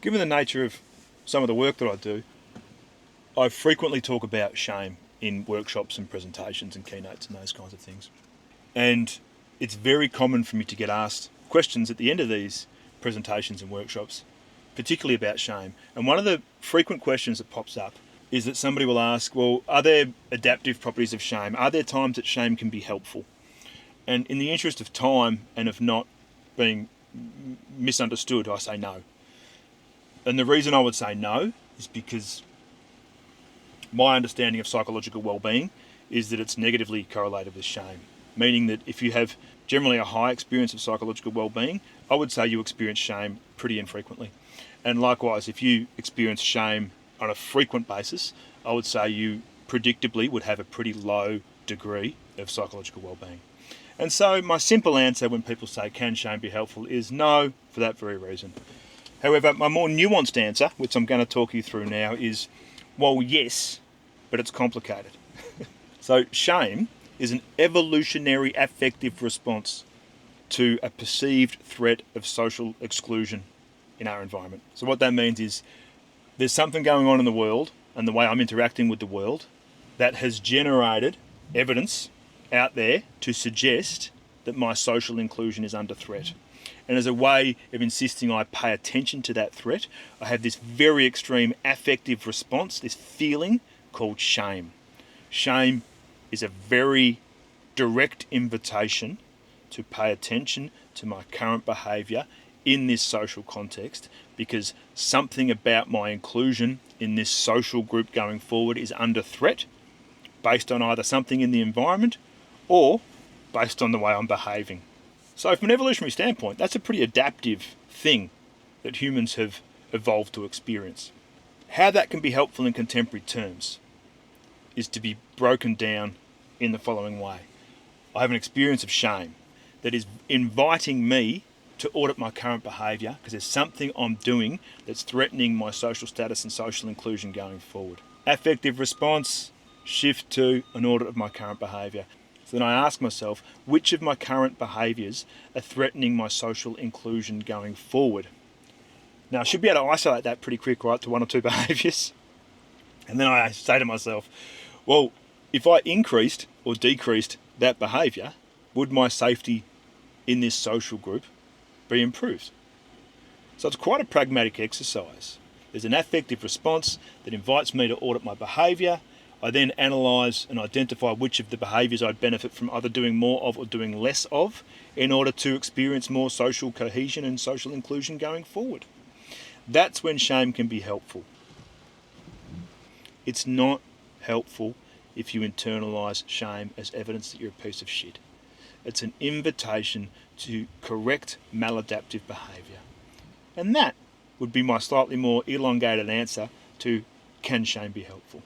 Given the nature of some of the work that I do, I frequently talk about shame in workshops and presentations and keynotes and those kinds of things. And it's very common for me to get asked questions at the end of these presentations and workshops, particularly about shame. And one of the frequent questions that pops up is that somebody will ask, well, are there adaptive properties of shame? Are there times that shame can be helpful? And in the interest of time and of not being misunderstood, I say no. And the reason I would say no is because my understanding of psychological well-being is that it's negatively correlated with shame, meaning that if you have generally a high experience of psychological well-being, I would say you experience shame pretty infrequently. And likewise, if you experience shame on a frequent basis, I would say you predictably would have a pretty low degree of psychological well-being. And so my simple answer when people say, can shame be helpful, is no, for that very reason. However, my more nuanced answer, which I'm going to talk you through now, is, well, yes, but it's complicated. So shame is an evolutionary affective response to a perceived threat of social exclusion in our environment. So what that means is there's something going on in the world and the way I'm interacting with the world that has generated evidence out there to suggest that my social inclusion is under threat. And as a way of insisting I pay attention to that threat, I have this very extreme affective response, this feeling called shame. Shame is a very direct invitation to pay attention to my current behaviour in this social context, because something about my inclusion in this social group going forward is under threat based on either something in the environment or based on the way I'm behaving. So from an evolutionary standpoint, that's a pretty adaptive thing that humans have evolved to experience. How that can be helpful in contemporary terms is to be broken down in the following way. I have an experience of shame that is inviting me to audit my current behaviour because there's something I'm doing that's threatening my social status and social inclusion going forward. Affective response, shift to an audit of my current behaviour. So then I ask myself, which of my current behaviours are threatening my social inclusion going forward? Now I should be able to isolate that pretty quick, right, to one or two behaviours. And then I say to myself, well, if I increased or decreased that behaviour, would my safety in this social group be improved? So it's quite a pragmatic exercise. There's an affective response that invites me to audit my behaviour. I then analyse and identify which of the behaviours I'd benefit from either doing more of or doing less of in order to experience more social cohesion and social inclusion going forward. That's when shame can be helpful. It's not helpful if you internalise shame as evidence that you're a piece of shit. It's an invitation to correct maladaptive behaviour. And that would be my slightly more elongated answer to, can shame be helpful?